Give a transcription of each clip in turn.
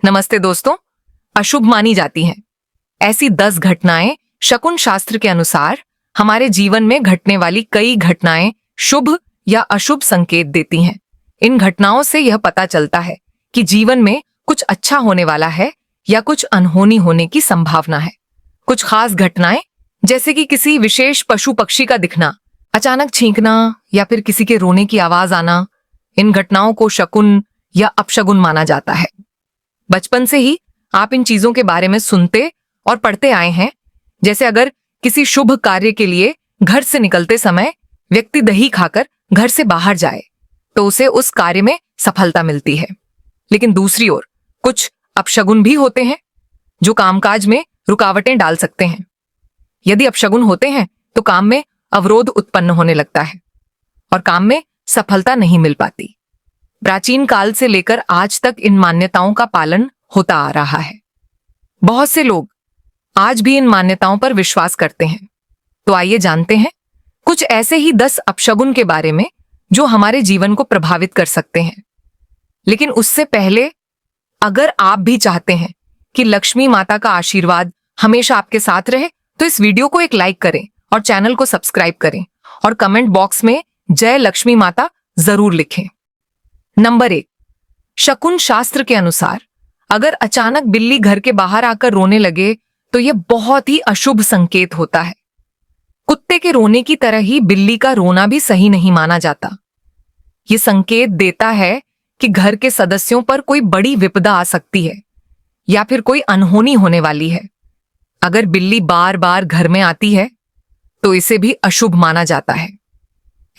नमस्ते दोस्तों। अशुभ मानी जाती हैं ऐसी 10 घटनाएं शकुन शास्त्र के अनुसार हमारे जीवन में घटने वाली कई घटनाएं शुभ या अशुभ संकेत देती हैं। इन घटनाओं से यह पता चलता है कि जीवन में कुछ अच्छा होने वाला है या कुछ अनहोनी होने की संभावना है। कुछ खास घटनाएं जैसे कि किसी विशेष पशु पक्षी का दिखना, अचानक छींकना या फिर किसी के रोने की आवाज आना, इन घटनाओं को शकुन या अपशगुन माना जाता है। बचपन से ही आप इन चीजों के बारे में सुनते और पढ़ते आए हैं। जैसे अगर किसी शुभ कार्य के लिए घर से निकलते समय व्यक्ति दही खाकर घर से बाहर जाए तो उसे उस कार्य में सफलता मिलती है। लेकिन दूसरी ओर कुछ अपशगुन भी होते हैं जो कामकाज में रुकावटें डाल सकते हैं। यदि अपशगुन होते हैं तो काम में अवरोध उत्पन्न होने लगता है और काम में सफलता नहीं मिल पाती। प्राचीन काल से लेकर आज तक इन मान्यताओं का पालन होता आ रहा है। बहुत से लोग आज भी इन मान्यताओं पर विश्वास करते हैं। तो आइए जानते हैं कुछ ऐसे ही 10 अपशगुन के बारे में जो हमारे जीवन को प्रभावित कर सकते हैं। लेकिन उससे पहले अगर आप भी चाहते हैं कि लक्ष्मी माता का आशीर्वाद हमेशा आपके साथ रहे तो इस वीडियो को एक लाइक करें और चैनल को सब्सक्राइब करें और कमेंट बॉक्स में जय लक्ष्मी माता जरूर लिखें। नंबर 1, शकुन शास्त्र के अनुसार अगर अचानक बिल्ली घर के बाहर आकर रोने लगे तो यह बहुत ही अशुभ संकेत होता है। कुत्ते के रोने की तरह ही बिल्ली का रोना भी सही नहीं माना जाता। यह संकेत देता है कि घर के सदस्यों पर कोई बड़ी विपदा आ सकती है या फिर कोई अनहोनी होने वाली है। अगर बिल्ली बार बार घर में आती है तो इसे भी अशुभ माना जाता है।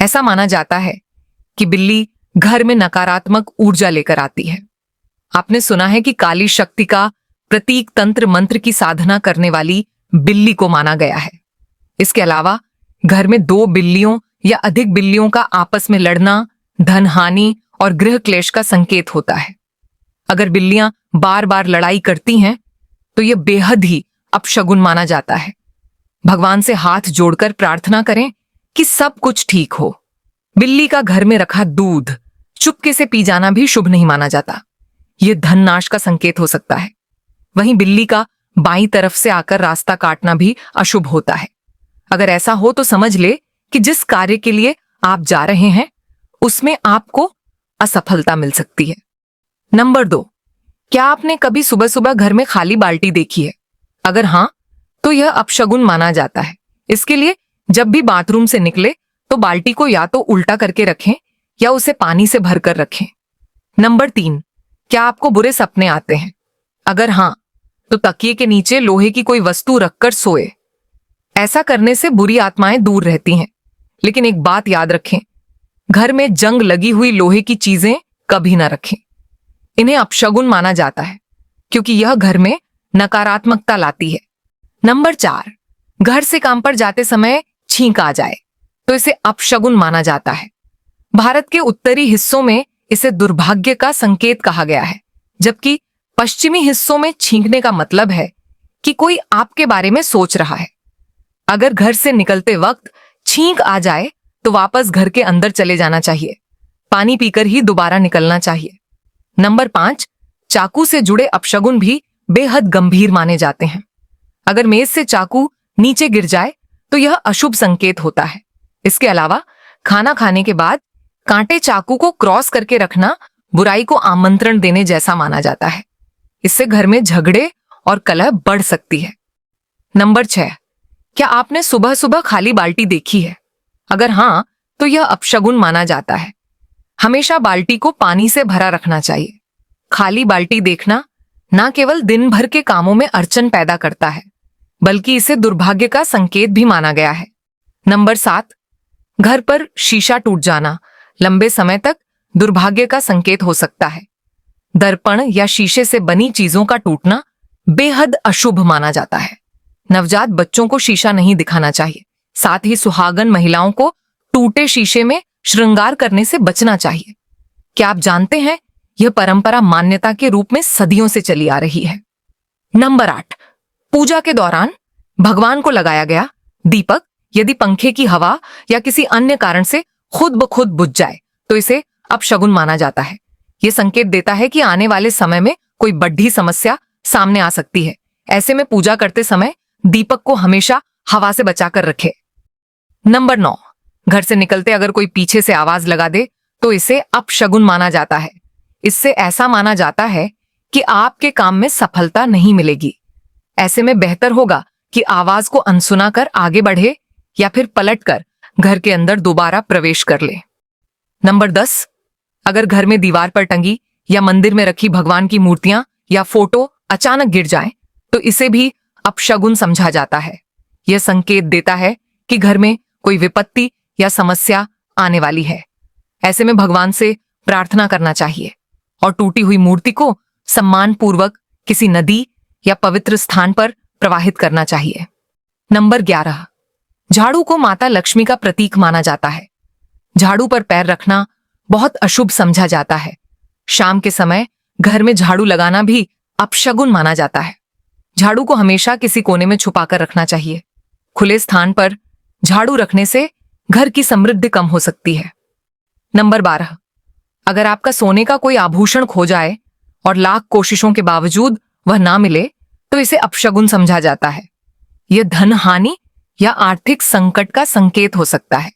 ऐसा माना जाता है कि बिल्ली घर में नकारात्मक ऊर्जा लेकर आती है। आपने सुना है कि काली शक्ति का प्रतीक तंत्र मंत्र की साधना करने वाली बिल्ली को माना गया है। इसके अलावा घर में 2 बिल्लियों या अधिक बिल्लियों का आपस में लड़ना धन हानि और गृह क्लेश का संकेत होता है। अगर बिल्लियां बार बार लड़ाई करती हैं तो यह बेहद ही अपशगुन माना जाता है। भगवान से हाथ जोड़कर प्रार्थना करें कि सब कुछ ठीक हो। बिल्ली का घर में रखा दूध चुपके से पी जाना भी शुभ नहीं माना जाता। यह धन नाश का संकेत हो सकता है। वहीं बिल्ली का बाईं तरफ से आकर रास्ता काटना भी अशुभ होता है। अगर ऐसा हो तो समझ ले कि जिस कार्य के लिए आप जा रहे हैं उसमें आपको असफलता मिल सकती है। नंबर 2, क्या आपने कभी सुबह सुबह घर में खाली बाल्टी देखी है? अगर हां तो यह अपशगुन माना जाता है। इसके लिए जब भी बाथरूम से निकले तो बाल्टी को या तो उल्टा करके रखें या उसे पानी से भरकर रखें। नंबर 3, क्या आपको बुरे सपने आते हैं? अगर हां तो तकिए के नीचे लोहे की कोई वस्तु रखकर सोए। ऐसा करने से बुरी आत्माएं दूर रहती हैं। लेकिन एक बात याद रखें, घर में जंग लगी हुई लोहे की चीजें कभी ना रखें। इन्हें अपशगुन माना जाता है क्योंकि यह घर में नकारात्मकता लाती है। नंबर 4, घर से काम पर जाते समय छींक आ जाए तो इसे अपशगुन माना जाता है। भारत के उत्तरी हिस्सों में इसे दुर्भाग्य का संकेत कहा गया है, जबकि पश्चिमी हिस्सों में छींकने का मतलब है कि कोई आपके बारे में सोच रहा है। अगर घर से निकलते वक्त छींक आ जाए तो वापस घर के अंदर चले जाना चाहिए। पानी पीकर ही दोबारा निकलना चाहिए। नंबर 5, चाकू से जुड़े अपशगुन भी बेहद गंभीर माने जाते हैं। अगर मेज से चाकू नीचे गिर जाए तो यह अशुभ संकेत होता है। इसके अलावा खाना खाने के बाद कांटे चाकू को क्रॉस करके रखना बुराई को आमंत्रण देने जैसा माना जाता है। इससे घर में झगड़े और कलह बढ़ सकती है। नंबर 6, क्या आपने सुबह सुबह खाली बाल्टी देखी है? अगर हां तो यह अपशगुन माना जाता है। हमेशा बाल्टी को पानी से भरा रखना चाहिए। खाली बाल्टी देखना न केवल दिन भर के कामों में अड़चन पैदा करता है बल्कि इसे दुर्भाग्य का संकेत भी माना गया है। नंबर 7, घर पर शीशा टूट जाना लंबे समय तक दुर्भाग्य का संकेत हो सकता है। दर्पण या शीशे से बनी चीजों का टूटना बेहद अशुभ माना जाता है। नवजात बच्चों को शीशा नहीं दिखाना चाहिए। साथ ही सुहागन महिलाओं को टूटे शीशे में श्रृंगार करने से बचना चाहिए। क्या आप जानते हैं यह परंपरा मान्यता के रूप में सदियों से चली आ रही है। नंबर 8, पूजा के दौरान भगवान को लगाया गया दीपक यदि पंखे की हवा या किसी अन्य कारण से खुद ब खुद बुझ जाए तो इसे अपशगुन माना जाता है। यह संकेत देता है कि आने वाले समय में कोई बड़ी समस्या सामने आ सकती है। ऐसे में पूजा करते समय दीपक को हमेशा हवा से बचाकर रखें। नंबर 9, घर से निकलते अगर कोई पीछे से आवाज लगा दे तो इसे अपशगुन माना जाता है। इससे ऐसा माना जाता है कि आपके काम में सफलता नहीं मिलेगी। ऐसे में बेहतर होगा कि आवाज को अनसुना कर आगे बढ़े या फिर पलटकर घर के अंदर दोबारा प्रवेश कर ले। नंबर 10, अगर घर में दीवार पर टंगी या मंदिर में रखी भगवान की मूर्तियां या फोटो अचानक गिर जाएं, तो इसे भी अपशगुन समझा जाता है। यह संकेत देता है कि घर में कोई विपत्ति या समस्या आने वाली है। ऐसे में भगवान से प्रार्थना करना चाहिए और टूटी हुई मूर्ति को सम्मानपूर्वक किसी नदी या पवित्र स्थान पर प्रवाहित करना चाहिए। नंबर 11, झाड़ू को माता लक्ष्मी का प्रतीक माना जाता है। झाड़ू पर पैर रखना बहुत अशुभ समझा जाता है। शाम के समय घर में झाड़ू लगाना भी अपशगुन माना जाता है। झाड़ू को हमेशा किसी कोने में छुपाकर रखना चाहिए। खुले स्थान पर झाड़ू रखने से घर की समृद्धि कम हो सकती है। नंबर 12, अगर आपका सोने का कोई आभूषण खो जाए और लाख कोशिशों के बावजूद वह ना मिले तो इसे अपशगुन समझा जाता है। यह धन हानि या आर्थिक संकट का संकेत हो सकता है।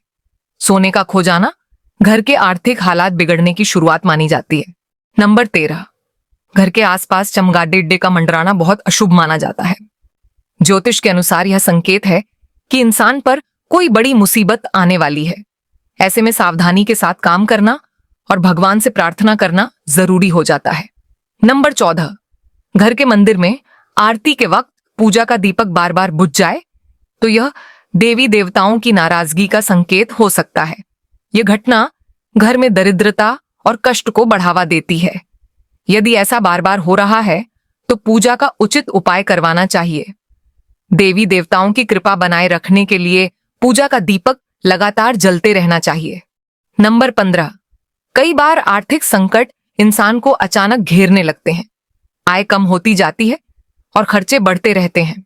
सोने का खो जाना घर के आर्थिक हालात बिगड़ने की शुरुआत मानी जाती है। नंबर 13, घर के आसपास चमगादड़ का मंडराना बहुत अशुभ माना जाता है। ज्योतिष के अनुसार यह संकेत है कि इंसान पर कोई बड़ी मुसीबत आने वाली है। ऐसे में सावधानी के साथ काम करना और भगवान से प्रार्थना करना जरूरी हो जाता है। नंबर 14, घर के मंदिर में आरती के वक्त पूजा का दीपक बार बार बुझ जाए तो यह देवी देवताओं की नाराजगी का संकेत हो सकता है। यह घटना घर में दरिद्रता और कष्ट को बढ़ावा देती है। यदि ऐसा बार बार हो रहा है तो पूजा का उचित उपाय करवाना चाहिए। देवी देवताओं की कृपा बनाए रखने के लिए पूजा का दीपक लगातार जलते रहना चाहिए। नंबर 15, कई बार आर्थिक संकट इंसान को अचानक घेरने लगते हैं। आय कम होती जाती है और खर्चे बढ़ते रहते हैं।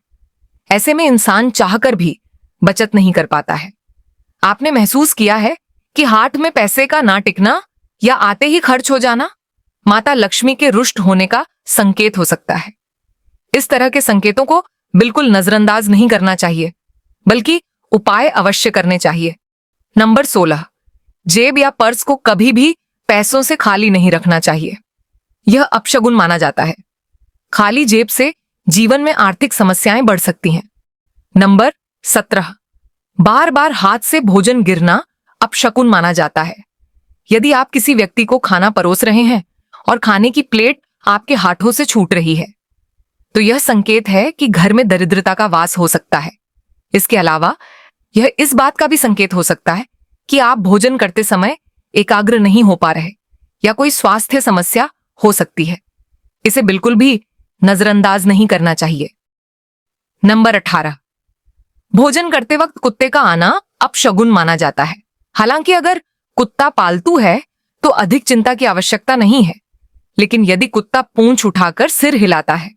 ऐसे में इंसान चाहकर भी बचत नहीं कर पाता है। आपने महसूस किया है कि हाथ में पैसे का ना टिकना या आते ही खर्च हो जाना माता लक्ष्मी के रुष्ट होने का संकेत हो सकता है। इस तरह के संकेतों को बिल्कुल नजरअंदाज नहीं करना चाहिए, बल्कि उपाय अवश्य करने चाहिए। नंबर 16, जेब या पर्स को कभी भी पैसों से खाली नहीं रखना चाहिए। यह अपशगुन माना जाता है। खाली जेब से जीवन में आर्थिक समस्याएं बढ़ सकती हैं। नंबर 17, बार बार हाथ से भोजन गिरना अपशकुन माना जाता है। यदि आप किसी व्यक्ति को खाना परोस रहे हैं और खाने की प्लेट आपके हाथों से छूट रही है तो यह संकेत है कि घर में दरिद्रता का वास हो सकता है। इसके अलावा यह इस बात का भी संकेत हो सकता है कि आप भोजन करते समय एकाग्र नहीं हो पा रहे या कोई स्वास्थ्य समस्या हो सकती है। इसे बिल्कुल भी नजरअंदाज नहीं करना चाहिए। नंबर 18, भोजन करते वक्त कुत्ते का आना अपशगुन माना जाता है। हालांकि अगर कुत्ता पालतू है तो अधिक चिंता की आवश्यकता नहीं है, लेकिन यदि कुत्ता पूंछ उठाकर सिर हिलाता है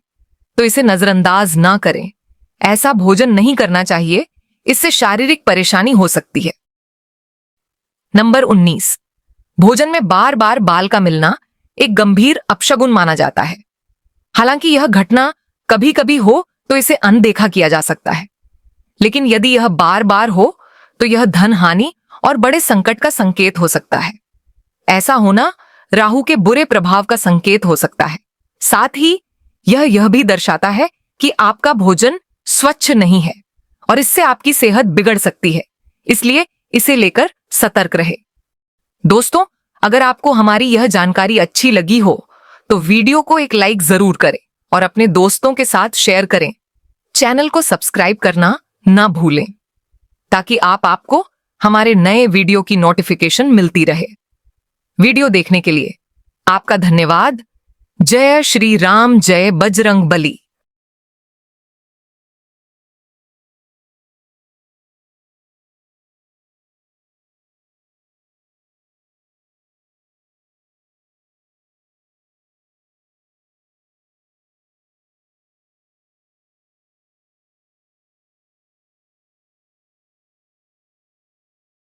तो इसे नजरअंदाज ना करें। ऐसा भोजन नहीं करना चाहिए, इससे शारीरिक परेशानी हो सकती है। नंबर 19, भोजन में बार बार बाल का मिलना एक गंभीर अपशगुन माना जाता है। हालांकि यह घटना कभी कभी हो तो इसे अनदेखा किया जा सकता है, लेकिन यदि यह बार बार हो तो यह धन हानि और बड़े संकट का संकेत हो सकता है। ऐसा होना राहु के बुरे प्रभाव का संकेत हो सकता है। साथ ही यह भी दर्शाता है कि आपका भोजन स्वच्छ नहीं है और इससे आपकी सेहत बिगड़ सकती है, इसलिए इसे लेकर सतर्क रहे। दोस्तों, अगर आपको हमारी यह जानकारी अच्छी लगी हो तो वीडियो को एक लाइक जरूर करें और अपने दोस्तों के साथ शेयर करें। चैनल को सब्सक्राइब करना ना भूलें ताकि आपको हमारे नए वीडियो की नोटिफिकेशन मिलती रहे। वीडियो देखने के लिए आपका धन्यवाद। जय श्री राम, जय बजरंग बली।